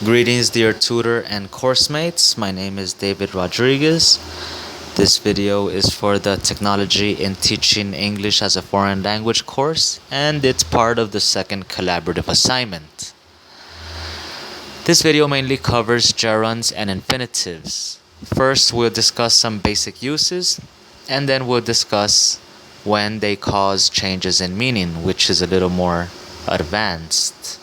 Greetings, dear tutor and course mates. My name is David Rodriguez. This video is for the Technology in Teaching English as a Foreign Language course, and it's part of the second collaborative assignment. This video mainly covers gerunds and infinitives. First, we'll discuss some basic uses, and then we'll discuss when they cause changes in meaning, which is a little more advanced.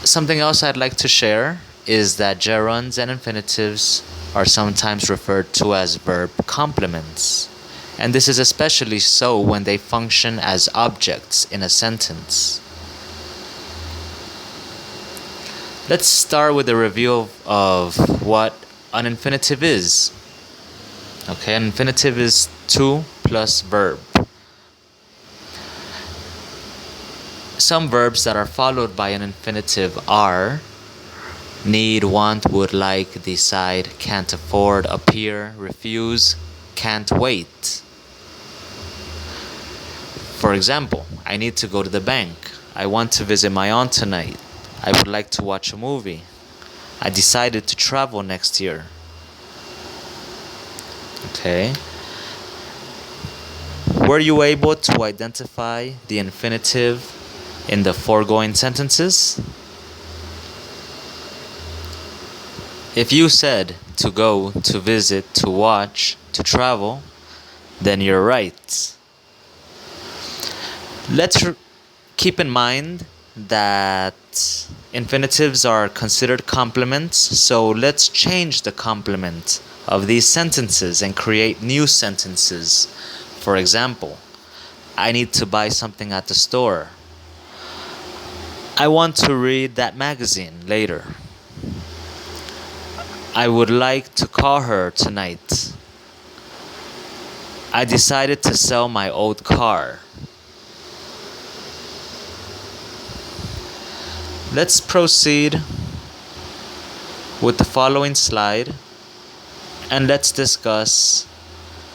Something else I'd like to share is that gerunds and infinitives are sometimes referred to as verb complements, and this is especially so when they function as objects in a sentence. Let's start with a review of what an infinitive is. Okay, an infinitive is to plus verb. Some verbs that are followed by an infinitive are need, want, would, like, decide, can't afford, appear, refuse, can't wait. For example, I need to go to the bank. I want to visit my aunt tonight. I would like to watch a movie. I decided to travel next year. Okay. Were you able to identify the infinitive in the foregoing sentences? If you said to go, to visit, to watch, to travel, then you're right. Let's keep in mind that infinitives are considered complements, so let's change the complement of these sentences and create new sentences. For example, I need to buy something at the store. I want to read that magazine later. I would like to call her tonight. I decided to sell my old car. Let's proceed with the following slide, and let's discuss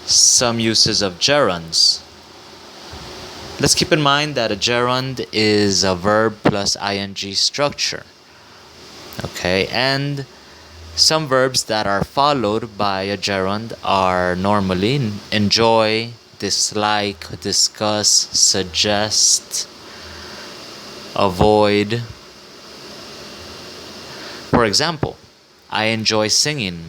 some uses of gerunds. Let's keep in mind that a gerund is a verb plus ing structure. Okay, and some verbs that are followed by a gerund are normally enjoy, dislike, discuss, suggest, avoid. For example, I enjoy singing.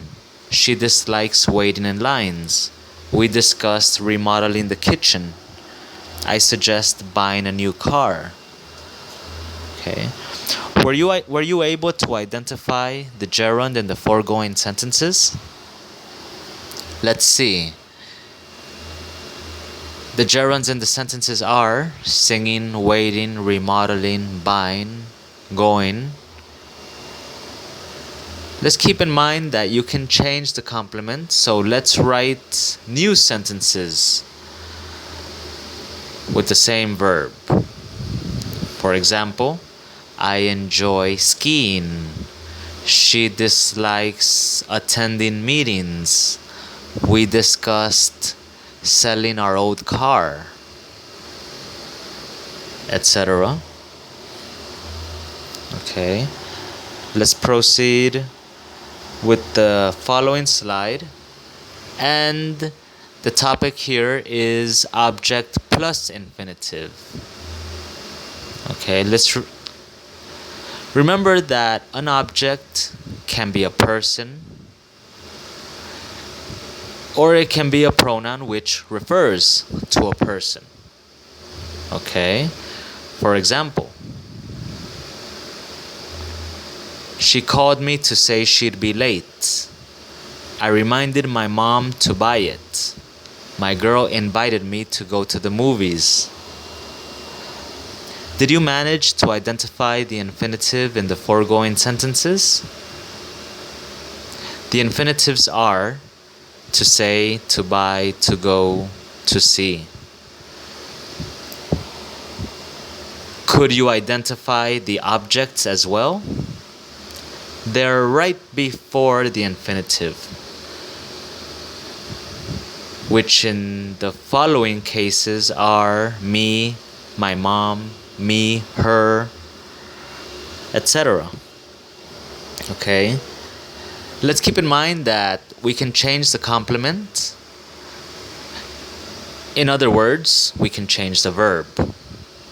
She dislikes waiting in lines. We discussed remodeling the kitchen. I suggest buying a new car. Okay. Were you able to identify the gerund in the foregoing sentences? Let's see. The gerunds in the sentences are singing, waiting, remodeling, buying, going. Let's keep in mind that you can change the complement, so let's write new sentences with the same verb. For example, I enjoy skiing. She dislikes attending meetings. We discussed selling our old car, etc. Okay, let's proceed with the following slide, and the topic here is object plus infinitive. Okay, let's remember that an object can be a person, or it can be a pronoun which refers to a person. Okay, for example, she called me to say she'd be late. I reminded my mom to buy it. My girl invited me to go to the movies. Did you manage to identify the infinitive in the foregoing sentences? The infinitives are to say, to buy, to go, to see. Could you identify the objects as well? They're right before the infinitive, which in the following cases are me, my mom, me, her. etc. Okay? Let's keep in mind that we can change the complement. In other words, we can change the verb.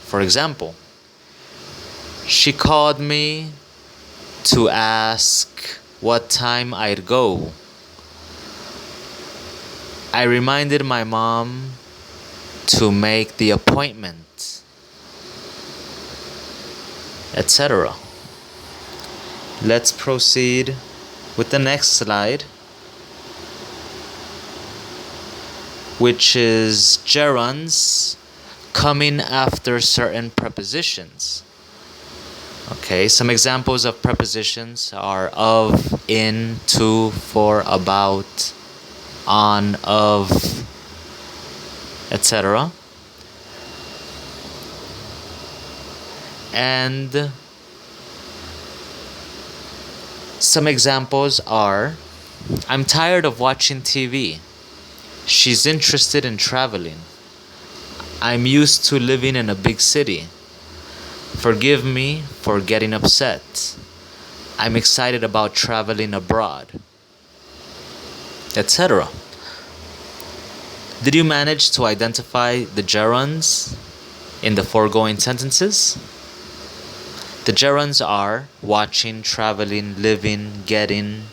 For example, she called me to ask what time I'd go. I reminded my mom to make the appointment, etc. Let's proceed with the next slide, which is gerunds coming after certain prepositions. Okay, some examples of prepositions are of, in, to, for, about, on, of, etc. And some examples are, I'm tired of watching TV. She's interested in traveling. I'm used to living in a big city. Forgive me for getting upset. I'm excited about traveling abroad, etc. Did you manage to identify the gerunds in the foregoing sentences? The gerunds are watching, traveling, living, getting,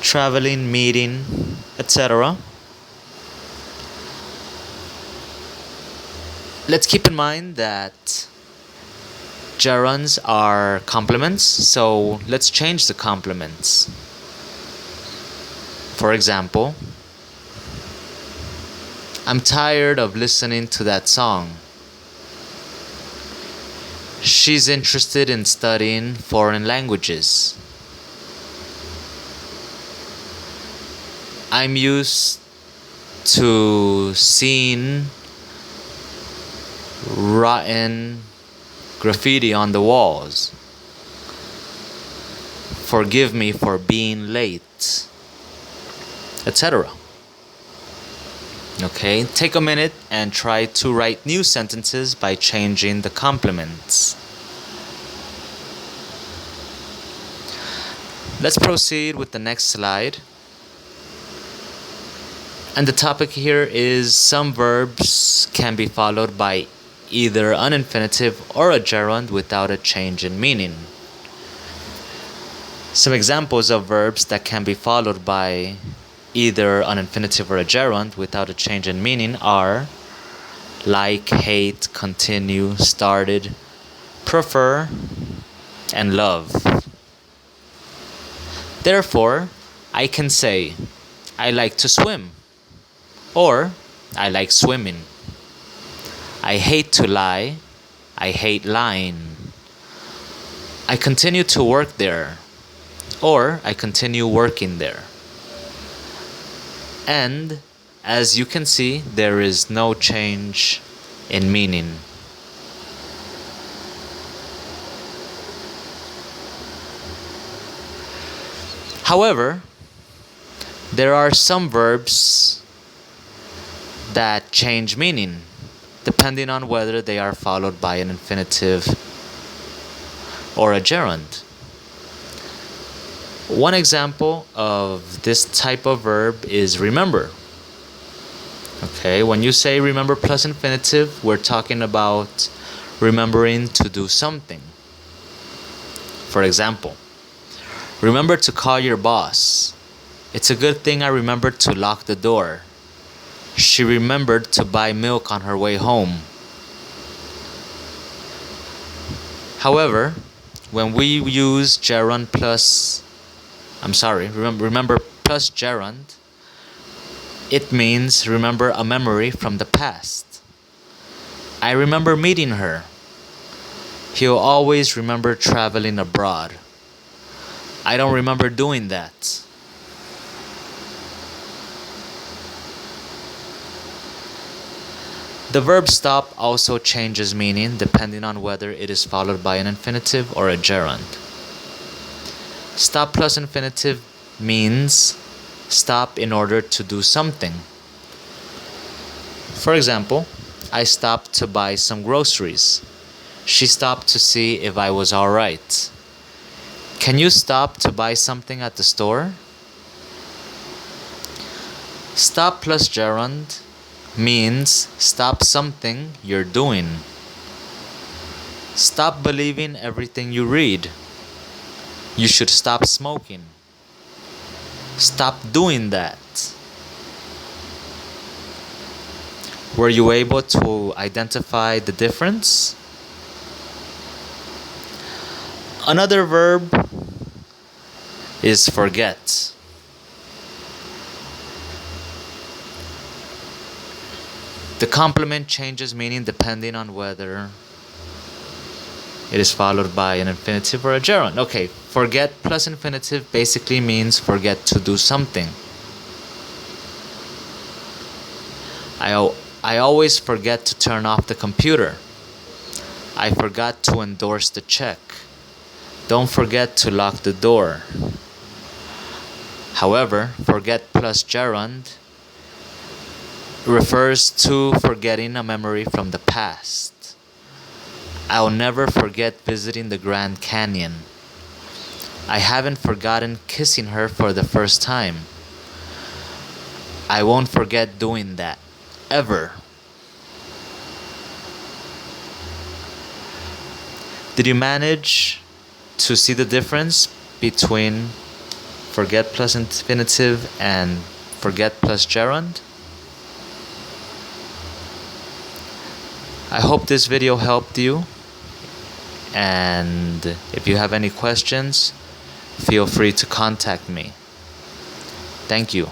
traveling, meeting, etc. Let's keep in mind that gerunds are complements, so let's change the complements. For example, I'm tired of listening to that song. She's interested in studying foreign languages. I'm used to seeing rotten graffiti on the walls. Forgive me for being late, etc. Okay, take a minute and try to write new sentences by changing the complements. Let's proceed with the next slide. And the topic here is some verbs can be followed by either an infinitive or a gerund without a change in meaning. Some examples of verbs that can be followed by either an infinitive or a gerund without a change in meaning are like, hate, continue, started, prefer, and love. Therefore, I can say, I like to swim, or I like swimming. I hate to lie, I hate lying. I continue to work there, or I continue working there. And as you can see, there is no change in meaning. However, there are some verbs that change meaning depending on whether they are followed by an infinitive or a gerund. One example of this type of verb is remember. Okay, when you say remember plus infinitive, we're talking about remembering to do something. For example, remember to call your boss. It's a good thing I remembered to lock the door. She remembered to buy milk on her way home. However, when we use gerund plus remember plus gerund, it means remember a memory from the past. I remember meeting her. He'll always remember traveling abroad. I don't remember doing that. The verb stop also changes meaning depending on whether it is followed by an infinitive or a gerund. Stop plus infinitive means stop in order to do something. For example, I stopped to buy some groceries. She stopped to see if I was alright. Can you stop to buy something at the store? Stop plus gerund means stop something you're doing. Stop believing everything you read. You should stop smoking. Stop doing that. Were you able to identify the difference? Another verb is forget. The complement changes meaning depending on whether it is followed by an infinitive or a gerund. Okay, forget plus infinitive basically means forget to do something. I always forget to turn off the computer. I forgot to endorse the check. Don't forget to lock the door. However, forget plus gerund refers to forgetting a memory from the past. I'll never forget visiting the Grand Canyon. I haven't forgotten kissing her for the first time. I won't forget doing that, ever. Did you manage to see the difference between forget plus infinitive and forget plus gerund? I hope this video helped you, and if you have any questions, feel free to contact me. Thank you.